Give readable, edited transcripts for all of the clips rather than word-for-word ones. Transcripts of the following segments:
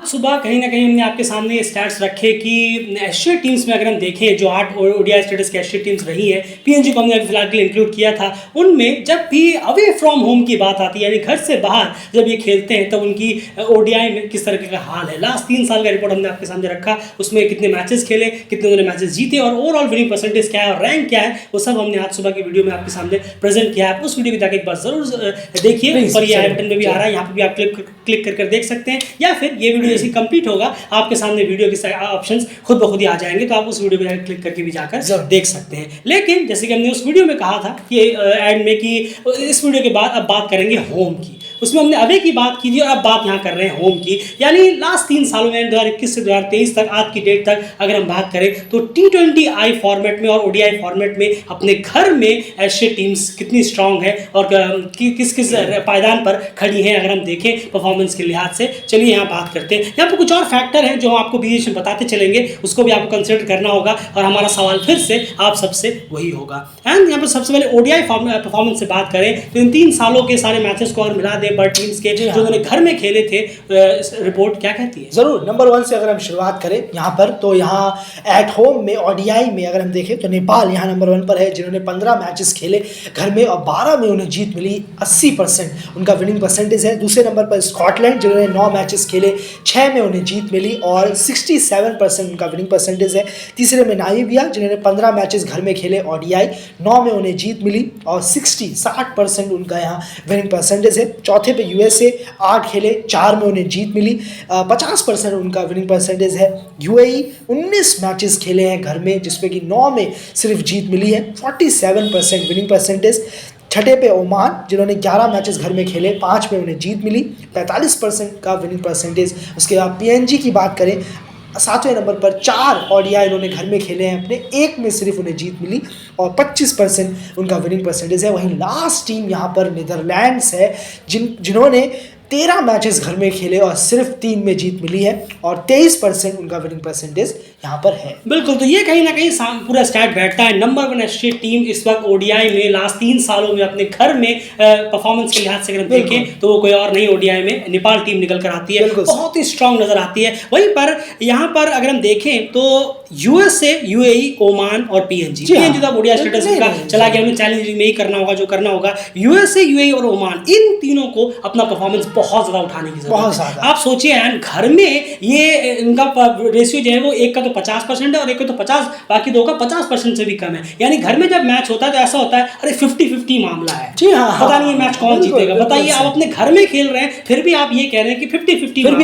सुबह कहीं ना कहीं हमने आपके सामने ये स्टैट्स रखे कि एशिया टीम्स में अगर हम देखें जो 8 ओडीआई स्टेटस की एशिया टीम्स रही हैं, पीएनजी को हमने अभी फिलहाल के लिए इंक्लूड किया था, उनमें जब भी अवे फ्रॉम होम की बात आती है यानी घर से बाहर जब ये खेलते हैं तब उनकी ओडीआई में किस तरह का हाल है। लास्ट 3 साल का रिपोर्ट हमने आपके सामने रखा, उसमें कितने मैचेस खेले, कितने उन्होंने मैचेस जीते और ओवरऑल विनिंग परसेंटेज क्या है और रैंक क्या है, वो सब हमने आज सुबह की वीडियो में आपके सामने प्रेजेंट किया है। उस वीडियो को जाकर एक बार जरूर देखिए, ऊपर ये आई बटन में भी आ रहा है, यहाँ पर भी आप क्लिक कर देख सकते हैं, या फिर ये वीडियो जैसे कंप्लीट होगा आपके सामने वीडियो के ऑप्शंस खुद ब खुद ही आ जाएंगे, तो आप उस वीडियो पे क्लिक करके भी जाकर देख सकते हैं। लेकिन जैसे कि हमने उस वीडियो में कहा था कि एड में कि इस वीडियो के बाद अब बात करेंगे होम की, उसमें हमने अवे की बात की थी और अब बात यहाँ कर रहे हैं होम की। यानी लास्ट 3 सालों में 2021 से 2023 तक आज की डेट तक अगर हम बात करें तो T20I फॉर्मेट में और ओडीआई फॉर्मेट में अपने घर में एशिया टीम्स कितनी स्ट्रांग है और किस किस पायदान पर खड़ी हैं अगर हम देखें परफॉर्मेंस के लिहाज से। चलिए यहाँ बात करते हैं। यहाँ पर कुछ और फैक्टर हैं जो आपको बीच में बताते चलेंगे, उसको भी आपको कंसिडर करना होगा और हमारा सवाल फिर से आप सबसे वही होगा। एंड यहाँ पर सबसे पहले ओडीआई परफॉर्मेंस से बात करें तो इन 3 सालों के सारे मैचेस को अगर मिला दें बर्ड टीम्स के जो उन्होंने घर में खेले थे, रिपोर्ट क्या कहती है? जरूर नंबर 1 से अगर हम शुरुआत करें यहाँ पर, तो यहाँ एट होम में ओडीआई में अगर हम देखें तो नेपाल यहाँ नंबर 1 पर है, जिन्होंने 15 मैचेस खेले घर में और 12 में उन्हें जीत मिली, 80% उनका विनिंग परसेंटेज है। दूसरे नंबर पर स्कॉटलैंड, जिन्होंने 9 मैचेस खेले 6 में उन्हें जीत मिली और 67% उनका विनिंग परसेंटेज है। तीसरे में नामीबिया, जिन्होंने 15 मैचेस घर में खेले ओडीआई, 9 में उन्हें जीत मिली और 60% उनका यहाँ विनिंग परसेंटेज है। चौथे पे यूएसए, 8 खेले 4 में उन्हें जीत मिली, 50% उनका विनिंग परसेंटेज है। यूएई 19 मैचेस खेले हैं घर में जिसमें कि 9 में सिर्फ जीत मिली है, 47% विनिंग परसेंटेज। छठे पे ओमान, जिन्होंने 11 मैचेस घर में खेले 5 में उन्हें जीत मिली, 45% का विनिंग परसेंटेज। उसके बाद पीएनजी की बात करें 7वें नंबर पर, 4 ओडीआई इन्होंने घर में खेले हैं अपने, 1 में सिर्फ उन्हें जीत मिली और 25% उनका विनिंग परसेंटेज है। वहीं लास्ट टीम यहाँ पर नीदरलैंड्स है, जिन्होंने 13 मैचेस घर में खेले और सिर्फ 3 में जीत मिली है और 23% उनका विनिंग परसेंटेज यहाँ पर है। बिल्कुल, तो ये कहीं ना कहीं पूरा स्टैट बैठता है। नंबर 1 एशिया टीम इस वक्त ओडीआई में लास्ट 3 सालों में अपने घर में परफॉर्मेंस के लिहाज से अगर देखें तो वो कोई और नहीं, ओडीआई में नेपाल टीम निकल कर आती है, बहुत ही स्ट्रांग नजर आती है। वहीं पर यहाँ पर अगर हम देखें तो यूएसए, यूएई, ओमान और पीएनजी तो ओडीआई स्टेटस का चला गया, उन्हें चैलेंज में ही करना होगा जो करना होगा। यूएसए, यूएई और ओमान, इन तीनों को अपना परफॉर्मेंस बहुत ज्यादा उठाने की जरूरत है। आप सोचिए यार, घर में ये इनका रेशियो जो है वो एक का तो 50% है और एक का तो 50, बाकी 2 का 50% से भी कम है। यानी घर में जब मैच होता है तो ऐसा होता है अरे 50-50 मामला है, पता नहीं ये मैच कौन जीतेगा। बताइए, आप अपने घर में खेल रहे हैं फिर भी आप ये कह रहे हैं कि 50-50 फिर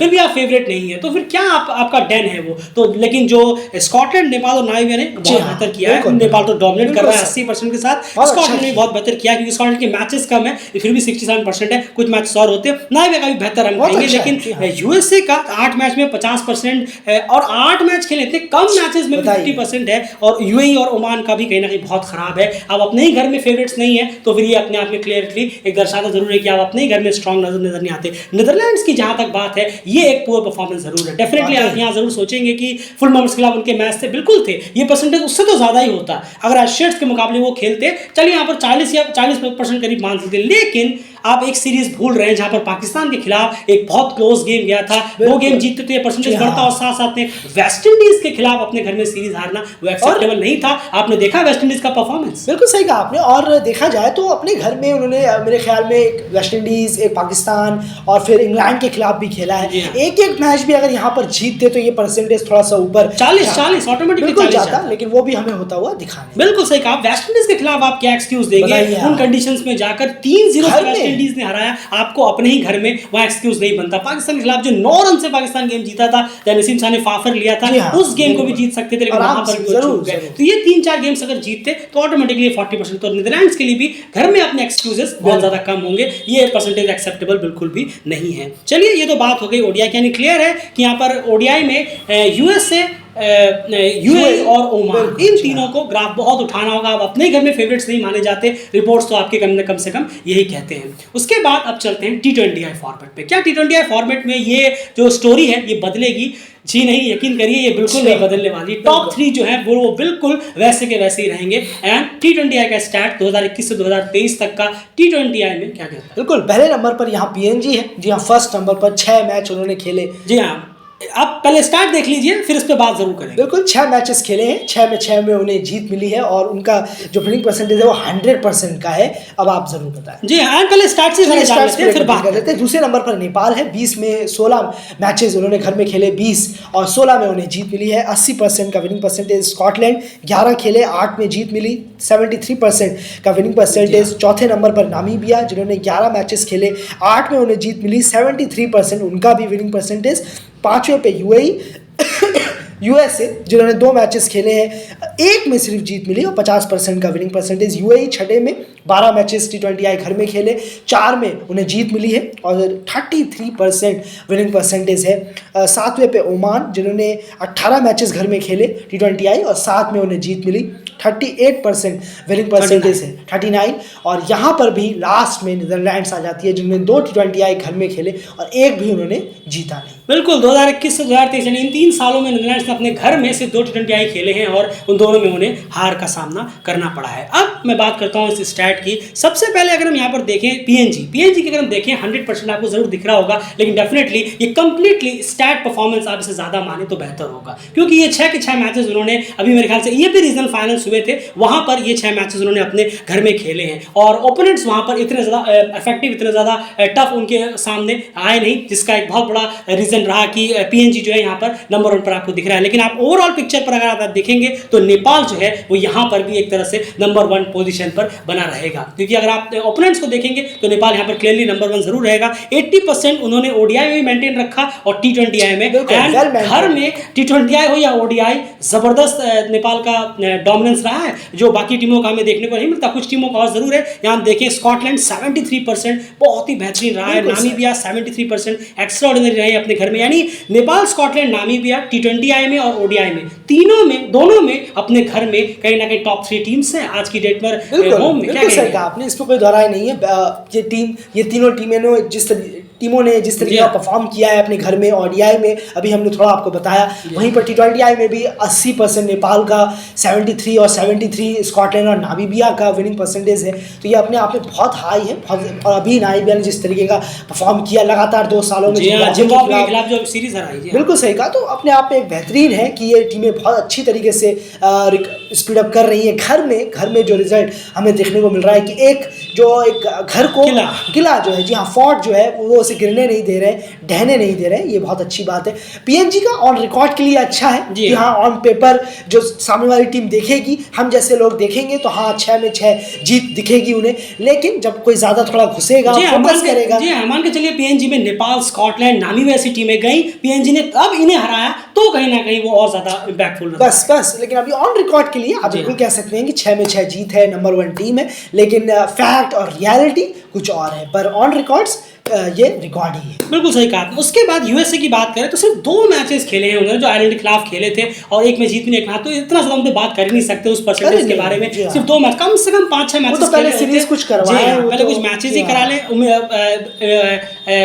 भी आप फेवरेट नहीं है, तो फिर क्या आपका डन है वो तो। लेकिन जो स्कॉटलैंड, नेपाल और नामीबिया ने बहुत बेहतर किया है। नेपाल तो डोमिनेट कर रहा है 80% के साथ, स्कॉटलैंड ने बहुत बेहतर किया क्योंकि स्कॉटलैंड के मैचेस कम है, फिर भी 67% है, कुछ मैच और होते हैं। नामीबिया का भी बेहतर हम कहेंगे, लेकिन यूएसए का 8 मैच में 50% और 8 मैच खेले थे, कम मैचेस में 50% है। और यूएई और ओमान का भी कहीं ना कहीं बहुत खराब है। अब अपने ही घर में फेवरेट्स नहीं है तो फिर ये अपने आप में क्लियरली एक दर्शाता जरूर है कि आप अपने ही घर में स्ट्रांग नजर नहीं आते। नीदरलैंड्स की जहां तक बात है, ये एक पुअर परफॉर्मेंस जरूर है। डेफिनेटली आप यहाँ जरूर सोचेंगे कि फुल मेंबर्स के खिलाफ उनके मैच थे, बिल्कुल थे, ये परसेंटेज उससे तो ज्यादा ही होता अगर एशियट्स के मुकाबले वो खेलते। चलिए यहाँ पर 40 या 40% करीब मान सकते, लेकिन आप एक सीरीज भूल रहे हैं जहां पर पाकिस्तान के खिलाफ एक बहुत क्लोज गेम गया था, 2 गेम जीतते तो ये परसेंटेज बढ़ता और साथ साथ में वेस्ट इंडीज के खिलाफ अपने घर में सीरीज हारना वो एक्सेप्टेबल नहीं था। आपने देखा वेस्ट इंडीज का परफॉर्मेंस? बिल्कुल सही कहा आपने। और देखा जाए तो अपने घर में उन्होंने मेरे ख्याल में एक वेस्ट इंडीज, एक पाकिस्तान और फिर इंग्लैंड के खिलाफ भी खेला है। एक मैच भी अगर यहाँ पर जीतते तो ये परसेंटेज थोड़ा सा ऊपर 40 ऑटोमेटिकली जाता, लेकिन वो भी हमें होता हुआ दिखाने। बिल्कुल सही कहा। वेस्ट इंडीज के खिलाफ आप क्या एक्सक्यूज देंगे उन कंडीशंस में जाकर 3-0 वेस्ट इंडीज ने हराया आपको अपने ही घर में, वहां एक्सक्यूज नहीं बनता। पाकिस्तान के खिलाफ जो 9 रन से पाकिस्तान गेम जीता था, नसीम शाह ने फाफर लिया था, उस गेम को भी जीत सकते थे, लेकिन वहां पर भी चूक गए। तो ये 3-4 गेम्स अगर जीतते तो ऑटोमेटिकली 40%। तो नीदरलैंड्स के लिए भी घर में अपने एक्सक्यूजेस बहुत ज्यादा कम होंगे, ये परसेंटेज एक्सेप्टेबल बिल्कुल भी नहीं है। चलिए, ये तो बात हो गई ओडीआई की, यानी क्लियर है कि यहाँ पर ओडीआई में यूएसए, यूएई और ओमान, इन तीनों को ग्राफ बहुत उठाना होगा। आप अपने घर में फेवरेट्स नहीं माने जाते, रिपोर्ट्स तो आपके कम से कम यही कहते हैं। उसके बाद अब चलते हैं T20I फॉर्मेट पे। क्या T20I फॉर्मेट में ये जो स्टोरी है ये बदलेगी? जी नहीं, यकीन करिए ये बिल्कुल नहीं बदलने वाली। टॉप 3 जो है वो बिल्कुल वैसे के वैसे ही रहेंगे। एंड T20I का स्टार्ट 2021 से 2023 तक का T20I में क्या कहते हैं? बिल्कुल पहले नंबर पर यहाँ PNG है। जी हाँ, फर्स्ट नंबर पर 6 मैच उन्होंने खेले। जी हाँ, आप पहले स्टार्ट देख लीजिए, फिर इस पे बात जरूर करेंगे। बिल्कुल 6 मैचेस खेले हैं, 6 में उन्हें जीत मिली है और उनका जो विनिंग परसेंटेज है वो 100% का है। अब आप जरूर बताएं। जी हाँ, पहले स्टार्ट से फिर बात कर लेते हैं। दूसरे नंबर पर नेपाल है। 20 में 16 मैचेस उन्होंने घर में खेले, 20 और 16 में उन्हें जीत मिली है, 80% का विनिंग परसेंटेज। स्कॉटलैंड 11 खेले, 8 में जीत मिली, 73% का विनिंग परसेंटेज। चौथे नंबर पर नामीबिया, जिन्होंने 11 मैचेस खेले, 8 में उन्हें जीत मिली, 73% उनका भी विनिंग परसेंटेज। 5वें पे यूएसए, जिन्होंने 2 मैचेस खेले हैं, 1 में सिर्फ जीत मिली और 50% का विनिंग परसेंटेज। यूएई 6 में 12 मैचेस T20I घर में खेले, 4 में उन्हें जीत मिली है और 33% विनिंग परसेंटेज है। 7वें पे ओमान, जिन्होंने 18 मैचेस घर में खेले T20I और 7 में उन्हें जीत मिली, 38% विनिंग परसेंटेज है, 39। और यहाँ पर भी लास्ट में नीदरलैंड्स आ जाती है, जिन्होंने 2 T20I घर में खेले और 1 भी उन्होंने जीता नहीं। बिल्कुल 2021 से 2023 इन 3 सालों में नीदरलैंड्स ने अपने घर में सिर्फ 2 T20I खेले हैं और उन दोनों में उन्हें हार का सामना करना पड़ा है। अब मैं बात करता हूँ इस स्टैट की। सबसे पहले अगर हम यहाँ पर देखें PNG की अगर हम देखें 100% आपको जरूर दिख रहा होगा, लेकिन डेफिनेटली ये कंप्लीटली स्टैट परफॉर्मेंस आप इसे ज़्यादा माने तो बेहतर होगा, क्योंकि ये 6 के 6 मैचेस उन्होंने अभी मेरे ख्याल से ये भी रीजनल फाइनल्स हुए थे, वहाँ पर ये 6 मैचेस उन्होंने अपने घर में खेले हैं और ओपोनेंट्स वहाँ पर इतने ज़्यादा इफेक्टिव, इतने ज़्यादा टफ उनके सामने आए नहीं, जिसका एक बहुत बड़ा रीज़न रहा कि PNG जो है यहाँ पर नंबर 1 पर आपको दिख रहा है। लेकिन आप ओवरऑल पिक्चर पर अगर आप देखेंगे तो नेपाल जो है वो यहाँ पर भी एक तरह से नंबर 1 पोजीशन पर बना रहेगा, क्योंकि अगर आप ओपोनेंट्स को देखेंगे तो नेपाल यहाँ पर क्लियरली नंबर 1 जरूर रहेगा। 80% उन्होंने ODI में मेंटेन रखा और T20I में, घर में T20I हो या ODI जबरदस्त नेपाल का डोमिनेंस रहा है, जो बाकी टीमों का हमें देखने को नहीं मिलता। कुछ टीमों का और जरूर है। यहाँ देखें स्कॉटलैंड 73% बहुत ही बेहतरीन रहा है, नामीबिया 73% एक्स्ट्राऑर्डिनरी रहे अपने घर में। यानी नेपाल, स्कॉटलैंड, नामीबिया T20I में और ODI में दोनों में अपने घर में कहीं ना कहीं टॉप 3 टीम्स हैं आज की डेट पर होम में। क्या सही कहा आपने, इस पर कोई दोहराई नहीं है। ये तीनों टीमों ने जिस तरीके का परफॉर्म किया है अपने घर में, ODI में अभी हमने थोड़ा आपको बताया, वहीं पर T20I में भी 80% नेपाल का, 73 और 73 स्कॉटलैंड और नामीबिया का विनिंग परसेंटेज है। तो ये अपने आप में बहुत हाई है। और अभी नामीबिया ने जिस तरीके का परफॉर्म किया लगातार 2 सालों में, जिम्बाब्वे के खिलाफ जो सीरीज हराई, बिल्कुल सही कहा। तो अपने आप में एक बेहतरीन है कि ये टीमें बहुत अच्छी तरीके से स्पीड अप कर रही है। घर में जो रिजल्ट हमें देखने को मिल रहा है कि एक घर को किला जो है, जी हाँ, फोर्ट जो है वो उसे गिरने नहीं दे रहे, ढहने नहीं दे रहे, ये बहुत अच्छी बात है। PNG का ऑन रिकॉर्ड के लिए अच्छा है कि हाँ, ऑन पेपर जो सामने वाली टीम देखेगी, हम जैसे लोग देखेंगे तो हाँ 6 में 6 जीत दिखेगी उन्हें, लेकिन जब कोई ज्यादा थोड़ा घुसेगा, फोकस करेगा। जी मान के चलिए PNG में नेपाल, स्कॉटलैंड, नामीबिया ऐसी टीमें गई, PNG ने अब इन्हें हराया तो कहीं ना कहीं वो और ज्यादा इम्पैक्टफुल बस। लेकिन अभी ऑन रिकॉर्ड के लिए आप बिल्कुल कह सकते हैं कि 6 में 6 जीत है, नंबर 1 टीम है। लेकिन फैक्ट और रियलिटी कुछ और है, पर ऑन रिकॉर्ड्स ये रिकॉर्ड ही है। बिल्कुल सही कहा। उसके बाद यूएसए की बात करें तो सिर्फ 2 मैचेस खेले हैं उन्होंने, जो आयरलैंड के खिलाफ खेले थे और 1 में जीत में 1 हार, तो इतना ज्यादा हम तो बात कर ही नहीं सकते उस परसेंटेज के बारे में। सिर्फ 2 मैच, कम से कम 5-6 मैचेस तो पहले सीरीज कुछ करवाए, पहले कुछ मैचेस ही करा ले।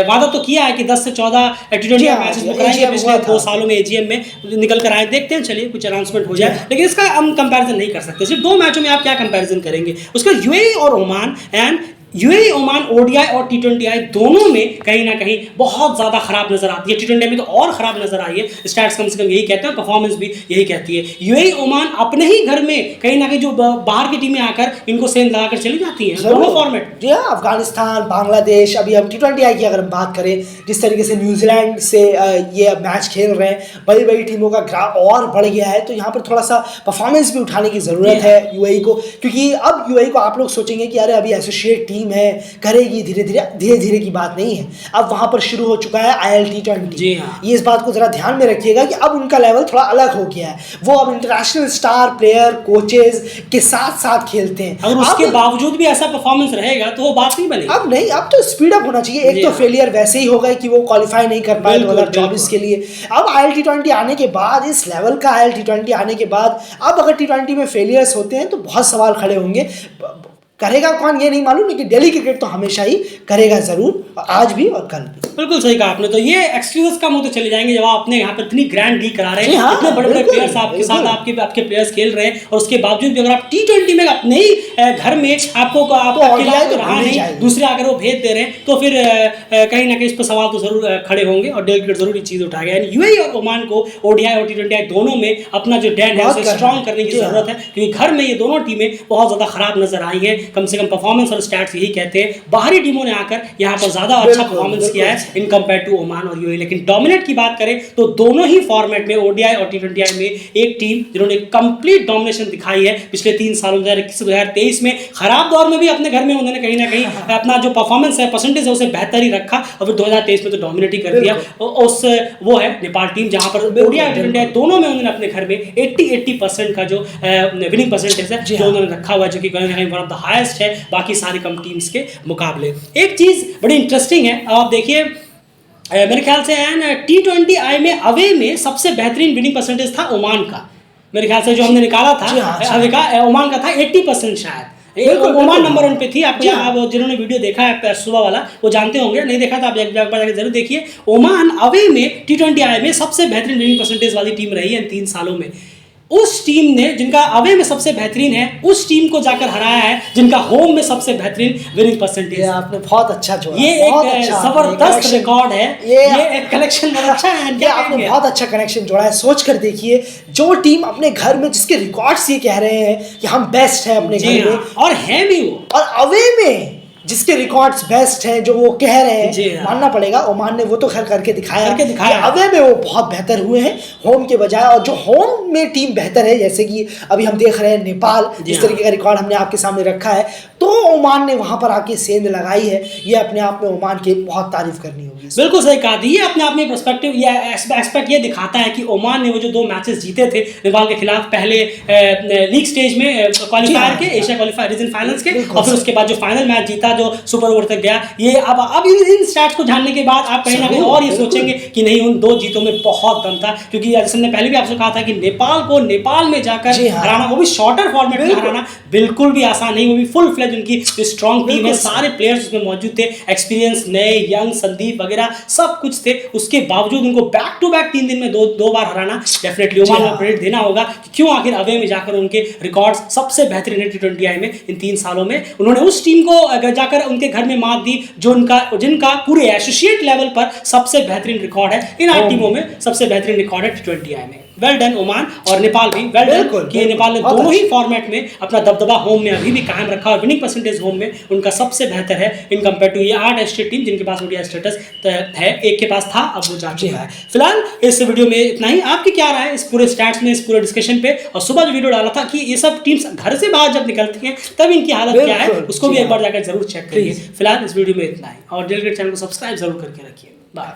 वादा तो किया है कि 10 से 14 T20 मैचेस वो कराएंगे पिछले 2 सालों में AGM में निकल कर आए। देखते हैं, चलिए कुछ अनाउंसमेंट हो जाए, लेकिन इसका हम कंपैरिजन नहीं कर सकते। सिर्फ 2 मैचों में आप क्या कंपैरिजन करेंगे? उसके UAE और Oman, and UAE Oman ODI और T20I दोनों में कहीं ना कहीं बहुत ज़्यादा खराब नजर आती है। T20I में तो और खराब नजर आई है, स्टैट्स कम से कम यही कहते हैं, परफॉर्मेंस भी यही कहती है। UAE ओमान अपने ही घर में कहीं ना कहीं जो बाहर की टीमें आकर इनको सेंध लगाकर चली जाती हैं दोनों फॉर्मेट। जी हाँ, अफगानिस्तान, बांग्लादेश, अभी हम T20I की अगर हम बात करें, जिस तरीके से न्यूजीलैंड से ये मैच खेल रहे हैं, बड़ी टीमों का ग्राफ और बढ़ गया है, तो यहाँ पर थोड़ा सा परफॉर्मेंस भी उठाने की ज़रूरत है UAE को, क्योंकि अब UAE को आप लोग सोचेंगे कि अरे अभी एसोसिएट टीम टीम है, करेगी धीरे धीरे की बात नहीं है। अब वहाँ पर शुरू हो चुका है ILT20। जी हाँ। ये इस बात को ज़रा ध्यान में रखिएगा कि अब उनका लेवल थोड़ा अलग हो गया है। वो अब इंटरनेशनल स्टार प्लेयर कोचेज के साथ साथ खेलते हैं। अगर उसके बावजूद भी ऐसा परफॉर्मेंस रहेगा तो वो बात नहीं बनेगी। अब नहीं, अब तो स्पीड अप होना चाहिए। एक तो फेलियर वैसे ही हो गए कि वो क्वालिफाई नहीं कर पाए 2024 के लिए। अब ILT20 आने के बाद, इस लेवल का ILT20 आने के बाद, अब अगर T20 में फेलियर्स होते हैं तो बहुत सवाल खड़े होंगे। करेगा कौन ये नहीं मालूम, लेकिन दिल्ली क्रिकेट तो हमेशा ही करेगा जरूर, आज भी और कल भी। बिल्कुल सही कहा आपने। तो ये एक्सक्यूजेस कम होते चले जाएंगे जब आप अपने यहाँ पर इतनी ग्रैंड लीग करा रहे हैं, हाँ, इतने बड़े बड़े प्लेयर्स आपके साथ आपके प्लेयर्स खेल रहे हैं, और उसके बावजूद भी अगर आप T20 में अपने ही घर में आपको खिलाफ तो रहा नहीं, दूसरे अगर वो भेज दे रहे हैं तो फिर कहीं ना कहीं इस पर सवाल तो जरूर खड़े होंगे, और दिल्ली क्रिकेट जरूर ये चीज़ उठाएगा। यानी यूएई और ओमान को ODI और T20 दोनों में अपना जो डैंड है उसे स्ट्रॉन्ग करने की जरूरत है, क्योंकि घर में ये दोनों टीमें बहुत ज्यादा खराब नजर आई हैं। कम से कम परफॉर्मेंस और स्टैट्स यही कहते हैं। बाहरी टीमों ने आकर यहाँ पर ज्यादा अच्छा परफॉर्मेंस किया है इन कंपेयर टू ओमान और यूएई। लेकिन डोमिनेट की बात करें तो दोनों ही फॉर्मेट में ODI और T20 में एक टीम जिन्होंने कंप्लीट डोमिनेशन दिखाई है पिछले 3 सालों 2021 से 2023 में। खराब दौर में भी अपने घर में उन्होंने कहीं ना कहीं अपना जो परफॉर्मेंस है, परसेंटेज है, उसे बेहतर ही रखा, और फिर 2023 में तो डोमिनेट ही कर दिया। उस वो है नेपाल टीम, जहां पर ODI और T20 दोनों में उन्होंने अपने घर में 80% का जो विनिंग परसेंटेज है जो उन्होंने रखा हुआ है, जो कि कहीं ना कहीं वन ऑफ द हाईएस्ट है बाकी सारे कम टीम्स के मुकाबले। एक चीज बड़ी इंटरेस्टिंग है, आप देखिए मेरे ख्याल से T20I में अवे में सबसे बेहतरीन विनिंग परसेंटेज था ओमान का। मेरे ख्याल से जो हमने निकाला था अवे का, ओमान का था 80% शायद। ओमान नंबर 1 पे थी। आप जिन्होंने वीडियो देखा है सुबह वाला वो जानते होंगे, नहीं देखा तो आप एक बार जरूर देखिए। ओमान अवे में T20I में सबसे बेहतरीन विनिंग परसेंटेज वाली टीम रही है इन 3 सालों में। उस टीम ने जिनका अवे में सबसे बेहतरीन है, उस टीम को जाकर हराया है जिनका होम में सबसे बेहतरीन विनिंग परसेंटेज। ये आपने बहुत अच्छा जोड़ा, ये एक जबरदस्त रिकॉर्ड है, ये एक कनेक्शन बहुत अच्छा है। ये आपने बहुत अच्छा कनेक्शन जोड़ा है। सोच कर देखिए, जो टीम अपने घर में जिसके रिकॉर्ड्स ये कह रहे हैं कि हम बेस्ट है अपने घर में, और है भी वो, और अवे में जिसके रिकॉर्ड्स बेस्ट हैं, जो वो कह रहे हैं, मानना पड़ेगा ओमान ने वो तो खैर करके दिखाया। अवे में वो बहुत बेहतर हुए हैं होम के बजाय। और जो होम में टीम बेहतर है, जैसे कि अभी हम देख रहे हैं नेपाल, जिस तरीके का रिकॉर्ड हमने आपके सामने रखा है, तो ओमान ने वहां पर आके सेंध लगाई है। ये अपने आप में ओमान की बहुत तारीफ करनी होगी। बिल्कुल सही कहा। ये अपने आप में पर्सपेक्टिव या एस्पेक्ट ये दिखाता है कि ओमान ने वो जो 2 मैचेस जीते थे नेपाल के खिलाफ, पहले लीग स्टेज में क्वालिफायर के, एशिया क्वालिफायर रीजन फाइनल्स के, और फिर उसके बाद जो फाइनल मैच जीता जो सुपर ओवर तक गया। ये अब इन स्टैट्स को जानने के बाद आप कहीं ना कहीं और ये सोचेंगे कि नहीं, उन 2 जीतों में बहुत दम था, क्योंकि जैसे हमने पहले भी आपसे कहा था कि नेपाल को नेपाल में जाकर हराना, वो भी शॉर्टर फॉर्मेट में हराना, बिल्कुल भी आसान नहीं। वो भी फुल फ्लेज उनकी स्ट्रॉन्ग टीम है, सारे प्लेयर्स उसमें मौजूद थे, एक्सपीरियंस, नए, यंग, संदीप वगैरह सब कुछ थे। उसके बावजूद उनको बैक टू बैक 3 दिन में दो बार हराना, डेफिनेटली ओमान को क्रेडिट देना होगा कि क्यों आखिर अवे में जाकर उनके रिकॉर्ड्स सबसे बेहतरीन है T20I में इन 3 सालों में। उन्होंने उस टीम को अगर जाकर उनके घर में मात दी जो जिनका पूरे एसोसिएट लेवल पर सबसे बेहतरीन रिकॉर्ड है। इन 8 टीमों में सबसे बेहतरीन रिकॉर्ड है T20I में। वेल डन ओमान, और नेपाल भी वेल डन कि नेपाल ने दोनों ही फॉर्मेट में अपना दबदबा होम में अभी भी कायम रखा, और विनिंग परसेंटेज होम में उनका सबसे बेहतर है इन कंपेयर टू ये 8 एस्टेट टीम जिनके पास ODI स्टेटस है। एक के पास था, अब वो जा चुका है। फिलहाल इस वीडियो में इतना ही। आपकी क्या राय है इस पूरे स्टैट्स में, इस पूरे डिस्कशन पे? और सुबह जो वीडियो डाला था कि ये सब टीम्स घर से बाहर जब निकलती हैं तब इनकी हालत क्या है, उसको भी एक बार जाकर जरूर चेक करिए। फिलहाल इस वीडियो में इतना ही, और दिल्ली क्रिकेट चैनल को सब्सक्राइब जरूर करके रखिए। बाय।